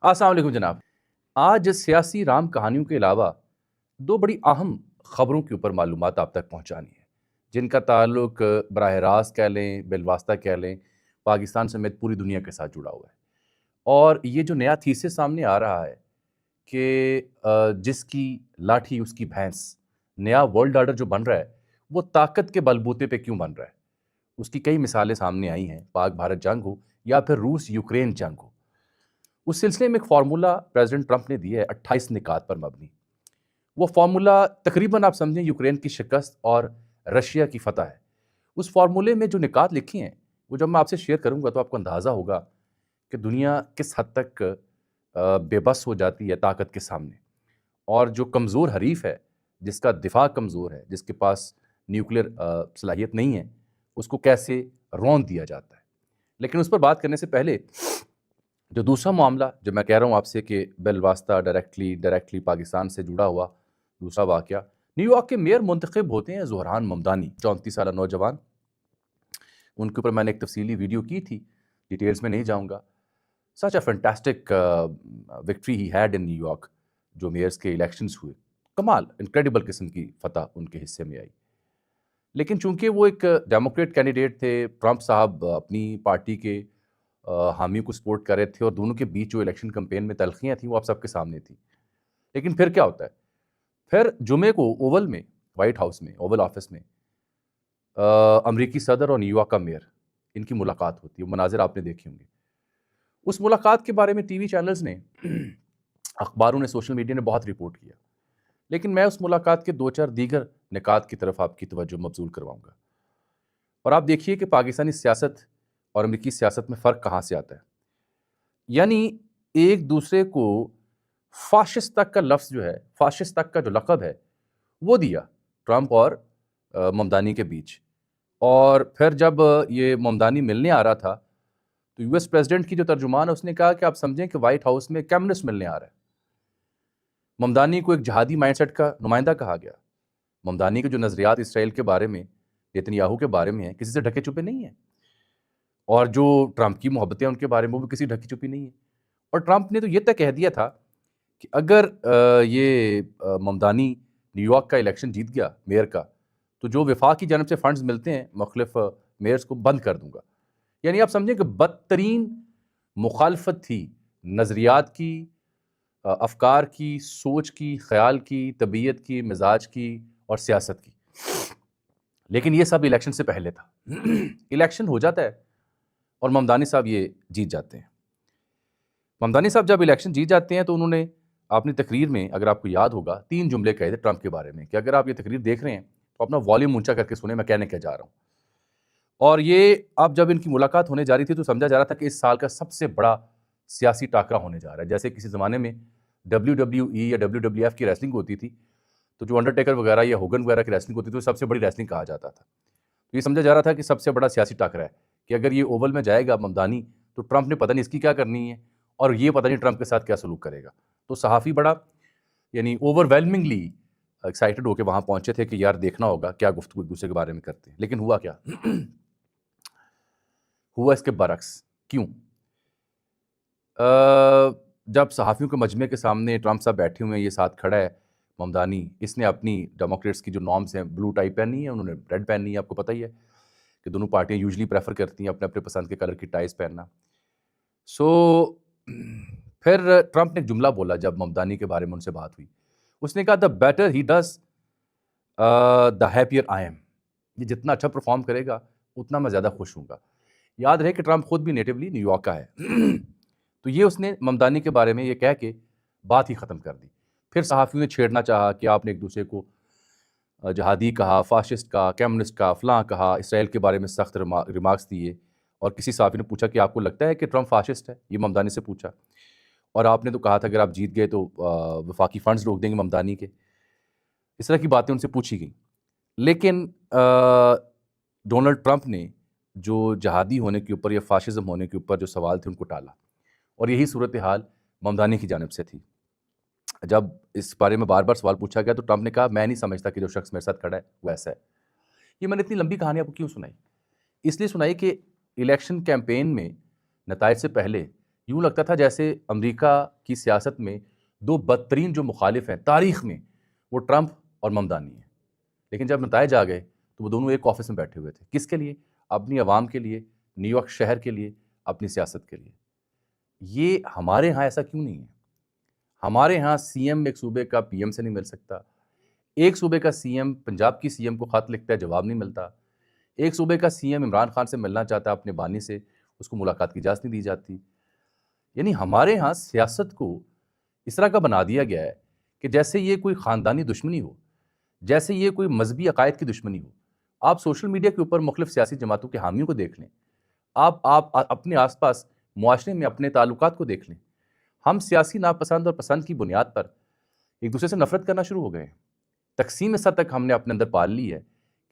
السلام علیکم جناب. آج سیاسی رام کہانیوں کے علاوہ دو بڑی اہم خبروں کے اوپر معلومات آپ تک پہنچانی ہے جن کا تعلق براہ راست کہہ لیں بالواسطہ کہہ لیں پاکستان سمیت پوری دنیا کے ساتھ جڑا ہوا ہے. اور یہ جو نیا تھیسس سامنے آ رہا ہے کہ جس کی لاٹھی اس کی بھینس، نیا ورلڈ آرڈر جو بن رہا ہے وہ طاقت کے بلبوتے پہ کیوں بن رہا ہے، اس کی کئی مثالیں سامنے آئی ہیں. پاک بھارت جنگ ہو یا پھر روس یوکرین جنگ ہو، اس سلسلے میں ایک فارمولا پریزیڈنٹ ٹرمپ نے دیا ہے 28 نکات پر مبنی. وہ فارمولا تقریباً آپ سمجھیں یوکرین کی شکست اور رشیا کی فتح ہے. اس فارمولے میں جو نکات لکھی ہیں وہ جب میں آپ سے شیئر کروں گا تو آپ کو اندازہ ہوگا کہ دنیا کس حد تک بے بس ہو جاتی ہے طاقت کے سامنے، اور جو کمزور حریف ہے، جس کا دفاع کمزور ہے، جس کے پاس نیوکلیر صلاحیت نہیں ہے، اس کو کیسے رون دیا جاتا ہے. لیکن اس پر بات کرنے سے پہلے جو دوسرا معاملہ جو میں کہہ رہا ہوں آپ سے کہ بالواسطہ ڈائریکٹلی پاکستان سے جڑا ہوا دوسرا واقعہ، نیو یارک کے میئر منتخب ہوتے ہیں زہران ممدانی، 34 سالہ نوجوان. ان کے اوپر میں نے ایک تفصیلی ویڈیو کی تھی، ڈیٹیلز میں نہیں جاؤں گا. Such a fantastic victory he had in New York. جو میئرز کے الیکشنز ہوئے، کمال انکریڈیبل قسم کی فتح ان کے حصے میں آئی. لیکن چونکہ وہ ایک ڈیموکریٹ کینڈیڈیٹ تھے، ٹرمپ صاحب اپنی پارٹی کے حامیوں کو سپورٹ کر رہے تھے، اور دونوں کے بیچ جو الیکشن کمپین میں تلخیاں تھیں وہ آپ سب کے سامنے تھیں. لیکن پھر کیا ہوتا ہے، پھر جمعے کو اوول میں، وائٹ ہاؤس میں، اوول آفس میں امریکی صدر اور نیو یارک کا میئر، ان کی ملاقات ہوتی ہے. وہ مناظر آپ نے دیکھے ہوں گے. اس ملاقات کے بارے میں ٹی وی چینلز نے، اخباروں نے، سوشل میڈیا نے بہت رپورٹ کیا. لیکن میں اس ملاقات کے دو چار دیگر نکات کی طرف آپ کی توجہ مبذول کرواؤں گا. اور آپ دیکھیے کہ پاکستانی سیاست اور امریکی سیاست میں فرق کہاں سے آتا ہے. یعنی ایک دوسرے کو فاشسٹ تک کا لفظ جو ہے، فاشسٹ تک کا جو لقب ہے وہ دیا ٹرمپ اور ممدانی کے بیچ. اور پھر جب یہ ممدانی ملنے آ رہا تھا تو یو ایس پریزیڈنٹ کی جو ترجمان ہے اس نے کہا کہ آپ سمجھیں کہ وائٹ ہاؤس میں کمیونسٹ ملنے آ رہا ہے. ممدانی کو ایک جہادی مائنڈ سیٹ کا نمائندہ کہا گیا. ممدانی کے جو نظریات اسرائیل کے بارے میں، نیتنیاہو کے بارے میں ہیں، کسی سے ڈھکے چھپے نہیں ہیں. اور جو ٹرمپ کی محبتیں ان کے بارے میں وہ بھی کسی ڈھکی چھپی نہیں ہیں. اور ٹرمپ نے تو یہ طے کہہ دیا تھا کہ اگر یہ ممدانی نیو یارک کا الیکشن جیت گیا میئر کا، تو جو وفاق کی جانب سے فنڈز ملتے ہیں مختلف میئرز کو بند کر دوں گا. یعنی آپ سمجھیں کہ بدترین مخالفت تھی نظریات کی، افکار کی، سوچ کی، خیال کی، طبیعت کی، مزاج کی اور سیاست کی. لیکن یہ سب الیکشن سے پہلے تھا. الیکشن ہو جاتا ہے اور ممدانی صاحب یہ جیت جاتے ہیں. ممدانی صاحب جب الیکشن جیت جاتے ہیں تو انہوں نے اپنی تقریر میں، اگر آپ کو یاد ہوگا، 3 جملے کہے تھے ٹرمپ کے بارے میں کہ اگر آپ یہ تقریر دیکھ رہے ہیں تو اپنا والیوم اونچا کر کے سنیں میں کہنے کیا جا رہا ہوں. اور یہ اب جب ان کی ملاقات ہونے جا رہی تھی تو سمجھا جا رہا تھا کہ اس سال کا سب سے بڑا سیاسی ٹاکرا ہونے جا رہا ہے. جیسے کسی زمانے میں WWE یا WWF کی ریسلنگ ہوتی تھی تو جو انڈرٹیکر وغیرہ یا ہوگن وغیرہ کی ریسلنگ ہوتی تھی وہ سب سے بڑی ریسلنگ کہا جاتا تھا. تو یہ سمجھا جا رہا تھا کہ سب سے بڑا سیاسی ٹاکرا ہے کہ اگر یہ اوول میں جائے گا ممدانی تو ٹرمپ نے پتہ نہیں اس کی کیا کرنی ہے، اور یہ پتہ نہیں ٹرمپ کے ساتھ کیا سلوک کرے گا. تو صحافی بڑا یعنی اوور ویلمنگلی ایکسائٹڈ ہو کے وہاں پہنچے تھے کہ یار دیکھنا ہوگا کیا گفتگو ایک دوسرے کے بارے میں کرتے ہیں. لیکن ہوا کیا؟ ہوا اس کے برعکس. کیوں؟ جب صحافیوں کے مجمع کے سامنے ٹرمپ صاحب بیٹھے ہوئے ہیں، یہ ساتھ کھڑا ہے ممدانی، اس نے اپنی ڈیموکریٹس کی جو نارمز ہیں، بلو ٹائی پہنی ہے، انہوں نے ریڈ پہنی ہے. آپ کو پتہ ہی ہے کہ دونوں پارٹیاں یوزلی پریفر کرتی ہیں اپنے اپنے پسند کے کلر کی ٹائز پہننا. پھر ٹرمپ نے ایک جملہ بولا جب ممدانی کے بارے میں ان سے بات ہوئی. اس نے کہا the better he does the happier I am. یہ جتنا اچھا پرفارم کرے گا اتنا میں زیادہ خوش ہوں گا. یاد رہے کہ ٹرمپ خود بھی نیٹیولی نیو یارک کا ہے. تو یہ اس نے ممدانی کے بارے میں یہ کہہ کے بات ہی ختم کر دی. پھر صحافیوں نے چھیڑنا چاہا کہ آپ نے ایک دوسرے کو جہادی کہا، فاشسٹ کہا، کمیونسٹ کہا، فلاں کہا، اسرائیل کے بارے میں سخت ریمارکس دیے. اور کسی صحافی نے پوچھا کہ آپ کو لگتا ہے کہ ٹرمپ فاشسٹ ہے؟ یہ ممدانی سے پوچھا. اور آپ نے تو کہا تھا اگر آپ جیت گئے تو وفاقی فنڈز روک دیں گے ممدانی کے. اس طرح کی باتیں ان سے پوچھی گئیں. لیکن ڈونلڈ ٹرمپ نے جو جہادی ہونے کے اوپر یا فاشزم ہونے کے اوپر جو سوال تھے ان کو ٹالا. اور یہی صورتحال ممدانی کی جانب سے تھی. جب اس بارے میں بار بار سوال پوچھا گیا تو ٹرمپ نے کہا میں نہیں سمجھتا کہ جو شخص میرے ساتھ کھڑا ہے وہ ایسا ہے. یہ میں نے اتنی لمبی کہانی آپ کو کیوں سنائی؟ اس لیے سنائی کہ الیکشن کیمپین میں نتائج سے پہلے یوں لگتا تھا جیسے امریکہ کی سیاست میں دو بدترین جو مخالف ہیں تاریخ میں، وہ ٹرمپ اور ممدانی ہیں، لیکن جب نتائج آ گئے تو وہ دونوں ایک آفس میں بیٹھے ہوئے تھے. کس کے لیے؟ اپنی عوام کے لیے، نیو یارک شہر کے لیے، اپنی سیاست کے لیے. یہ ہمارے ہاں ایسا کیوں نہیں ہے؟ ہمارے ہاں سی ایم ایک صوبے کا پی ایم سے نہیں مل سکتا، ایک صوبے کا سی ایم پنجاب کی سی ایم کو خط لکھتا ہے، جواب نہیں ملتا، ایک صوبے کا سی ایم عمران خان سے ملنا چاہتا ہے اپنے بانی سے، اس کو ملاقات کی اجازت نہیں دی جاتی. یعنی ہمارے ہاں سیاست کو اس طرح کا بنا دیا گیا ہے کہ جیسے یہ کوئی خاندانی دشمنی ہو، جیسے یہ کوئی مذہبی عقائد کی دشمنی ہو. آپ سوشل میڈیا کے اوپر مختلف سیاسی جماعتوں کے حامیوں کو دیکھ لیں، آپ اپنے آس پاس معاشرے میں اپنے تعلقات کو دیکھ لیں. ہم سیاسی ناپسند اور پسند کی بنیاد پر ایک دوسرے سے نفرت کرنا شروع ہو گئے ہیں. تقسیم اس حد تک ہم نے اپنے اندر پال لی ہے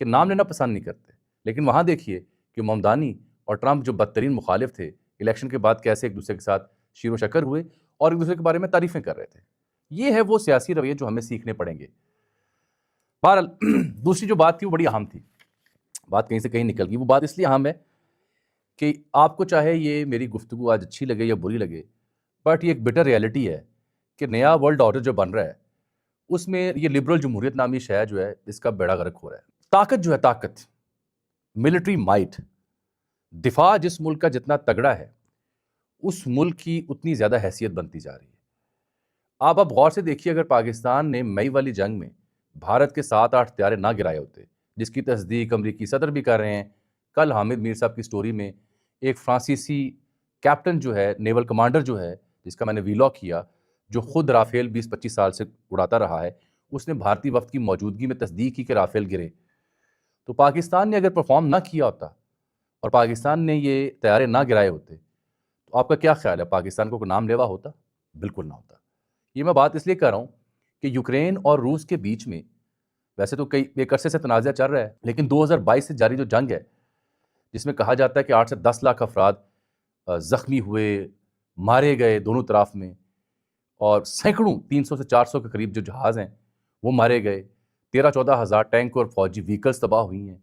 کہ نام لینا پسند نہیں کرتے. لیکن وہاں دیکھیے کہ ممدانی اور ٹرمپ جو بدترین مخالف تھے، الیکشن کے بعد کیسے ایک دوسرے کے ساتھ شیر و شکر ہوئے اور ایک دوسرے کے بارے میں تعریفیں کر رہے تھے. یہ ہے وہ سیاسی رویے جو ہمیں سیکھنے پڑیں گے. بہرحال دوسری جو بات تھی وہ بڑی اہم تھی، بات کہیں سے کہیں نکل گئی. وہ بات اس لیے اہم ہے کہ آپ کو چاہے یہ میری گفتگو آج اچھی لگے یا بری لگے، بٹ یہ ایک بٹر ریئلٹی ہے کہ نیا ورلڈ آرڈر جو بن رہا ہے اس میں یہ لبرل جمہوریت نامی شے جو ہے اس کا بیڑا غرق ہو رہا ہے. طاقت جو ہے، طاقت، ملٹری مائٹ، دفاع جس ملک کا جتنا تگڑا ہے اس ملک کی اتنی زیادہ حیثیت بنتی جا رہی ہے. آپ اب غور سے دیکھیے، اگر پاکستان نے مئی والی جنگ میں بھارت کے 7-8 طیارے نہ گرائے ہوتے، جس کی تصدیق امریکی صدر بھی کر رہے ہیں. کل حامد میر صاحب کی سٹوری میں ایک فرانسیسی کیپٹن جو ہے، نیول کمانڈر جو ہے، جس کا میں نے ویلاگ کیا، جو خود رافیل 20-25 سال سے اڑاتا رہا ہے، اس نے بھارتی وفد کی موجودگی میں تصدیق کی کہ رافیل گرے. تو پاکستان نے اگر پرفارم نہ کیا ہوتا اور پاکستان نے یہ طیارے نہ گرائے ہوتے تو آپ کا کیا خیال ہے؟ پاکستان کو کوئی نام لیوا ہوتا؟ بالکل نہ ہوتا. یہ میں بات اس لیے کر رہا ہوں کہ یوکرین اور روس کے بیچ میں ویسے تو ایک عرصے سے تنازع چل رہا ہے، لیکن 2022 سے جاری جو جنگ ہے، جس میں کہا جاتا ہے کہ 8 سے 10 لاکھ افراد زخمی ہوئے، مارے گئے دونوں طرف میں، اور سینکڑوں 300 سے 400 کے قریب جو جہاز ہیں وہ مارے گئے، 13-14 ہزار ٹینک اور فوجی وہیکلز تباہ ہوئی ہیں،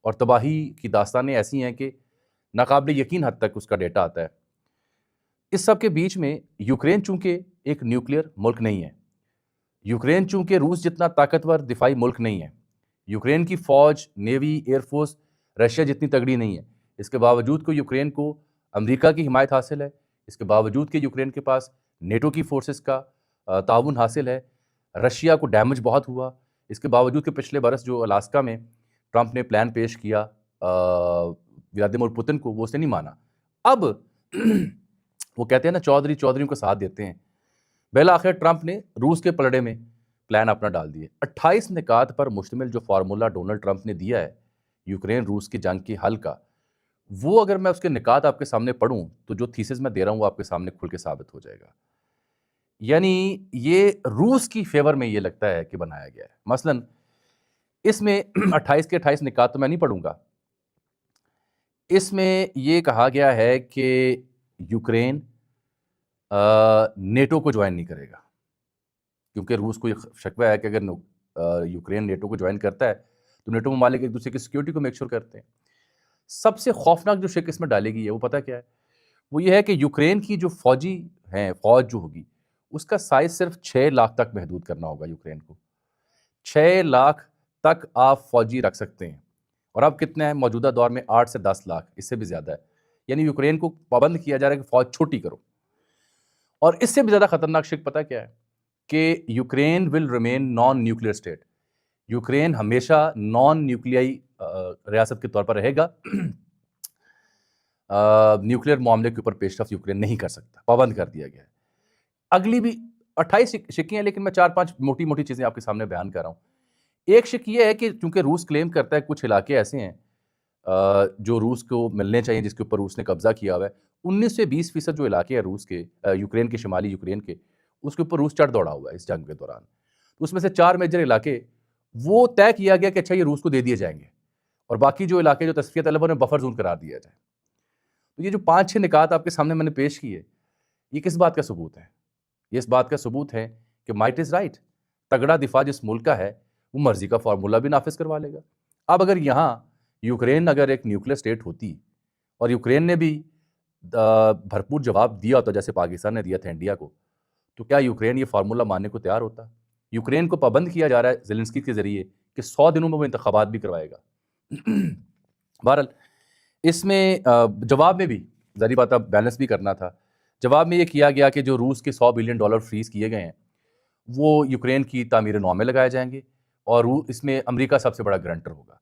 اور تباہی کی داستانیں ایسی ہیں کہ ناقابل یقین حد تک اس کا ڈیٹا آتا ہے. اس سب کے بیچ میں یوکرین چونکہ ایک نیوکلیئر ملک نہیں ہے، یوکرین چونکہ روس جتنا طاقتور دفاعی ملک نہیں ہے، یوکرین کی فوج، نیوی، ایئر فورس رشیا جتنی تگڑی نہیں ہے، اس کے باوجود کو یوکرین کو امریکہ کی حمایت حاصل ہے، اس کے باوجود کہ یوکرین کے پاس نیٹو کی فورسز کا تعاون حاصل ہے، رشیا کو ڈیمیج بہت ہوا، اس کے باوجود کہ پچھلے برس جو الاسکا میں ٹرمپ نے پلان پیش کیا ولادیمیر پوتن کو، وہ اس نے نہیں مانا. اب وہ کہتے ہیں نا چودھریوں کو ساتھ دیتے ہیں. بالآخر ٹرمپ نے روس کے پلڑے میں پلان اپنا ڈال دیے. 28 نکات پر مشتمل جو فارمولا ڈونلڈ ٹرمپ نے دیا ہے یوکرین روس کی جنگ کے حل کا، وہ اگر میں اس کے نکات آپ کے سامنے پڑھوں تو جو تھیسز میں دے رہا ہوں وہ آپ کے سامنے کھل کے ثابت ہو جائے گا. یعنی یہ روس کی فیور میں یہ لگتا ہے کہ بنایا گیا ہے. مثلا اس میں 28 کے 28 نکات تو میں نہیں پڑھوں گا، اس میں یہ کہا گیا ہے کہ یوکرین نیٹو کو جوائن نہیں کرے گا، کیونکہ روس کو یہ شکوہ ہے کہ اگر یوکرین نیٹو کو جوائن کرتا ہے تو نیٹو ممالک ایک دوسرے کی سیکیورٹی کو میک شور کرتے ہیں. سب سے خوفناک جو شک اس میں ڈالے گی ہے وہ پتہ کیا ہے؟ وہ یہ ہے کہ یوکرین کی جو فوجی ہیں، فوج جو ہوگی، اس کا سائز صرف 6 لاکھ تک محدود کرنا ہوگا یوکرین کو. 6 لاکھ تک آپ فوجی رکھ سکتے ہیں، اور اب کتنا ہے موجودہ دور میں؟ 8 سے 10 لاکھ، اس سے بھی زیادہ ہے. یعنی یوکرین کو پابند کیا جا رہا ہے کہ فوج چھوٹی کرو. اور اس سے بھی زیادہ خطرناک شک پتہ کیا ہے؟ کہ Ukraine will remain naan nuclear state. Ukraine ہمیشہ نان نیوکلیائی ریاست کے طور پر رہے گا. نیوکلیئر معاملے کے اوپر پیش رفت یوکرین نہیں کر سکتا، پابند کر دیا گیا ہے. اگلی بھی 28 شکیں ہیں، لیکن میں 4-5 موٹی چیزیں آپ کے سامنے بیان کر رہا ہوں. ایک شک یہ ہے کہ چونکہ روس کلیم کرتا ہے کچھ علاقے ایسے ہیں جو روس کو ملنے چاہیے، جس کے اوپر روس نے قبضہ کیا ہوا ہے. 19 سے 20% جو علاقے ہیں روس کے، یوکرین کے شمالی یوکرین کے، اس کے اوپر روس چڑھ دوڑا ہوا ہے اس جنگ کے دوران. اس میں سے 4 میجر علاقے وہ طے کیا گیا کہ اچھا یہ روس کو دے دیے جائیں گے، اور باقی جو علاقے جو تصفیہ طلبوں نے بفر زون قرار دیا جائے. تو یہ جو 5-6 نکات آپ کے سامنے میں نے پیش کیے، یہ کس بات کا ثبوت ہے؟ یہ اس بات کا ثبوت ہے کہ مائٹ از رائٹ. تگڑا دفاع جس ملک کا ہے وہ مرضی کا فارمولا بھی نافذ کروا لے گا. اب اگر یہاں یوکرین اگر ایک نیوکلیئر اسٹیٹ ہوتی اور یوکرین نے بھی بھرپور جواب دیا ہوتا جیسے پاکستان نے دیا تھا انڈیا کو، تو کیا یوکرین یہ فارمولہ ماننے کو تیار ہوتا؟ یوکرین کو پابند کیا جا رہا ہے زیلنسکی کے ذریعے کہ 100 دنوں میں وہ انتخابات بھی کروائے گا۔ بہرحال اس میں جواب میں بھی ظاہری بات اب بیلنس بھی کرنا تھا، جواب میں یہ کیا گیا کہ جو روس کے $100 بلین فریز کیے گئے ہیں وہ یوکرین کی تعمیر نو میں لگائے جائیں گے، اور اس میں امریکہ سب سے بڑا گرنٹر ہوگا،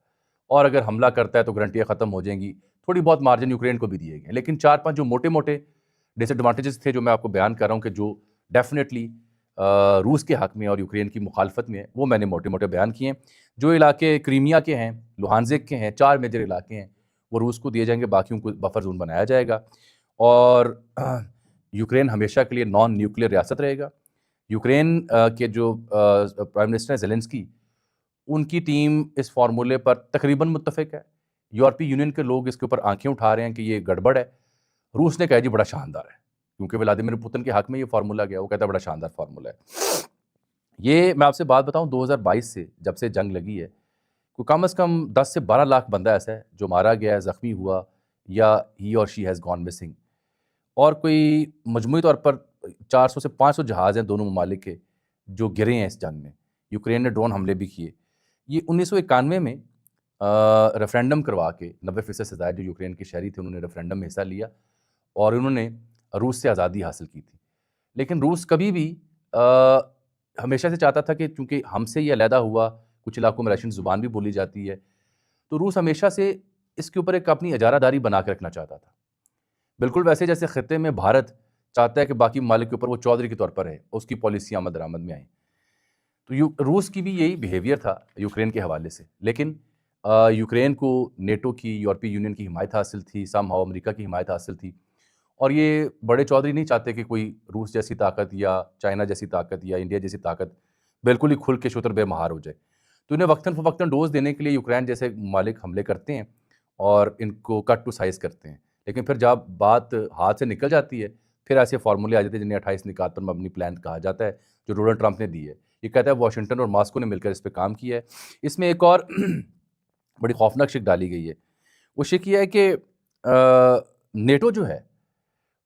اور اگر حملہ کرتا ہے تو گارنٹیاں ختم ہو جائیں گی، تھوڑی بہت مارجن یوکرین کو بھی دیے گئے، لیکن 4-5 جو موٹے موٹے ڈس ایڈوانٹیجز تھے جو میں آپ کو بیان کر رہا ہوں کہ جو ڈیفینیٹلی روس کے حق میں اور یوکرین کی مخالفت میں ہے، وہ میں نے موٹے موٹے بیان کیے ہیں۔ جو علاقے کریمیا کے ہیں، لوہانزک کے ہیں، 4 میجر علاقے ہیں، وہ روس کو دیے جائیں گے، باقیوں کو بفر زون بنایا جائے گا، اور یوکرین ہمیشہ کے لیے نان نیوکلیئر ریاست رہے گا۔ یوکرین کے جو پرائم منسٹر ہیں زیلنسکی، ان کی ٹیم اس فارمولے پر تقریباً متفق ہے، یورپی یونین کے لوگ اس کے اوپر آنکھیں اٹھا رہے ہیں کہ یہ گڑبڑ ہے، روس نے کہا جی بڑا شاندار ہے، کیونکہ ولادیمیر پوتن کے حق میں یہ فارمولہ گیا، وہ کہتا ہے بڑا شاندار فارمولہ ہے۔ یہ میں آپ سے بات بتاؤں 2022 سے جب سے جنگ لگی ہے، کوئی کم از کم 10 سے 12 لاکھ بندہ ایسا ہے جو مارا گیا ہے، زخمی ہوا، یا ہی اور شی ہیز گون مسنگ، اور کوئی مجموعی طور پر 400 سے 500 جہاز ہیں دونوں ممالک کے جو گرے ہیں اس جنگ میں۔ یوکرین نے ڈرون حملے بھی کیے۔ یہ 1991 میں ریفرینڈم کروا کے 90% سے زائد جو یوکرین کے شہری تھے انہوں نے ریفرینڈم میں حصہ لیا اور انہوں نے روس سے آزادی حاصل کی تھی، لیکن روس کبھی بھی ہمیشہ سے چاہتا تھا کہ چونکہ ہم سے یہ علیحدہ ہوا، کچھ علاقوں میں رشین زبان بھی بولی جاتی ہے، تو روس ہمیشہ سے اس کے اوپر ایک اپنی اجارہ داری بنا کے رکھنا چاہتا تھا، بالکل ویسے جیسے خطے میں بھارت چاہتا ہے کہ باقی ممالک کے اوپر وہ چودھری کے طور پر ہے، اس کی پالیسی آمد درآمد میں آئیں، تو روس کی بھی یہی بیہیویئر تھا یوکرین کے حوالے سے، لیکن یوکرین کو نیٹو کی، یورپی یونین کی حمایت حاصل تھی، سم ہاؤ امریکہ کی حمایت حاصل تھی، اور یہ بڑے چودھری نہیں چاہتے کہ کوئی روس جیسی طاقت یا چائنا جیسی طاقت یا انڈیا جیسی طاقت بالکل ہی کھل کے شتر بے مہار ہو جائے، تو انہیں وقتاً فوقتاً ڈوز دینے کے لیے یوکرین جیسے ممالک حملے کرتے ہیں اور ان کو کٹ ٹو سائز کرتے ہیں، لیکن پھر جب بات ہاتھ سے نکل جاتی ہے پھر ایسے فارمولے آ جاتے ہیں جنہیں 28 نکات پر مبنی پلان کہا جاتا ہے جو ڈونلڈ ٹرمپ نے دی ہے۔ یہ کہتا ہے واشنگٹن اور ماسکو نے مل کر اس پہ کام کیا ہے۔ اس میں ایک اور بڑی خوفناک شک ڈالی گئی ہے، وہ شک یہ ہے کہ نیٹو جو ہے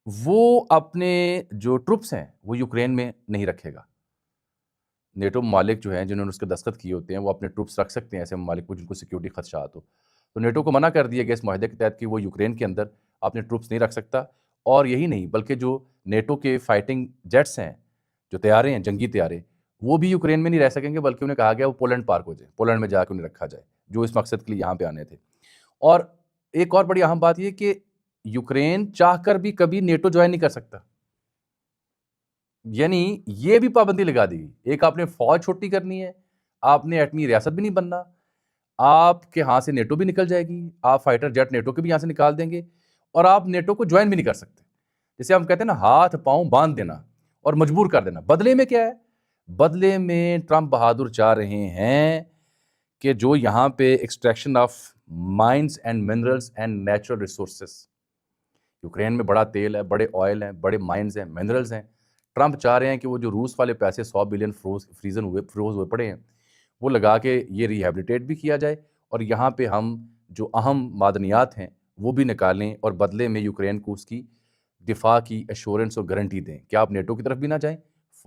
وہ اپنے جو ٹروپس ہیں وہ یوکرین میں نہیں رکھے گا۔ نیٹو ممالک جو ہیں جنہوں نے اس کے دستخط کیے ہوتے ہیں وہ اپنے ٹروپس رکھ سکتے ہیں ایسے ممالک کو جن کو سیکیورٹی خدشات ہو، تو نیٹو کو منع کر دیا گیا اس معاہدے کے تحت کہ وہ یوکرین کے اندر اپنے ٹروپس نہیں رکھ سکتا، اور یہی نہیں بلکہ جو نیٹو کے فائٹنگ جیٹس ہیں، جو طیارے ہیں، جنگی طیارے، وہ بھی یوکرین میں نہیں رہ سکیں گے، بلکہ انہیں کہا گیا وہ پولینڈ پارک ہو جائے، پولینڈ میں جا کے انہیں رکھا جائے، جو اس مقصد کے لیے یہاں پہ آنے تھے۔ اور ایک اور بڑی اہم بات یہ کہ یوکرین چاہ کر بھی کبھی نیٹو جوائن نہیں کر سکتا، یعنی یہ بھی پابندی لگا دی گئی، ایک آپ نے فوج چھوٹی کرنی ہے، آپ نے ایٹمی ریاست بھی نہیں بننا، آپ کے ہاں سے نیٹو بھی نکل جائے گی، آپ فائٹر جیٹ نیٹو کے بھی یہاں سے نکال دیں گے، اور آپ نیٹو کو جوائن بھی نہیں کر سکتے، جسے ہم کہتے ہیں نا ہاتھ پاؤں باندھ دینا اور مجبور کر دینا۔ بدلے میں کیا ہے؟ بدلے میں ٹرمپ بہادر چاہ رہے ہیں کہ جو یہاں پہ extraction of mines and minerals and natural resources, Ukraine میں بڑا تیل ہے، بڑے آئل ہیں، بڑے مائنز ہیں، منرلز ہیں، ٹرمپ چاہ رہے ہیں کہ وہ جو روس والے پیسے 100 بلین فروز ہوئے پڑے ہیں وہ لگا کے یہ ریہیبلیٹیٹ بھی کیا جائے، اور یہاں پہ ہم جو اہم معدنیات ہیں وہ بھی نکالیں، اور بدلے میں یوکرین کو اس کی دفاع کی ایشورنس اور گارنٹی دیں کہ آپ نیٹو کی طرف بھی نہ جائیں،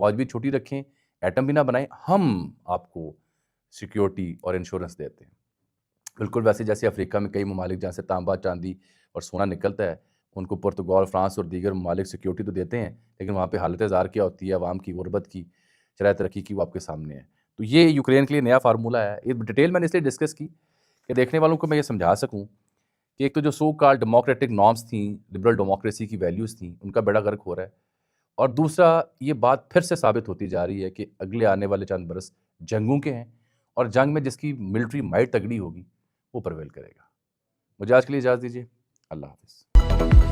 فوج بھی چھوٹی رکھیں، ایٹم بھی نہ بنائیں، ہم آپ کو سیکیورٹی اور انشورنس دیتے ہیں۔ بالکل ویسے جیسے افریقہ میں کئی ممالک جہاں سے تانبا، چاندی اور سونا نکلتا ہے، ان کو پرتگال، فرانس اور دیگر ممالک سیکیورٹی تو دیتے ہیں، لیکن وہاں پہ حالت زار کیا ہوتی ہے، عوام کی غربت کی، شرح ترقی کی، وہ آپ کے سامنے ہے۔ تو یہ یوکرین کے لیے نیا فارمولہ ہے۔ یہ ڈیٹیل میں نے اس لیے ڈسکس کی کہ دیکھنے والوں کو میں یہ سمجھا سکوں کہ ایک تو جو سو کال ڈیموکریٹک نارمس تھیں، لبرل ڈیموکریسی کی ویلیوز تھیں، ان کا بیڑا غرق ہو رہا ہے، اور دوسرا یہ بات پھر سے ثابت ہوتی جا رہی ہے کہ اگلے آنے والے چند برس جنگوں کے ہیں، اور جنگ میں جس کی ملٹری مائٹ تگڑی ہوگی وہ پرویل کرے گا۔ مجھے آج کے لیے اجازت دیجیے، اللہ حافظ۔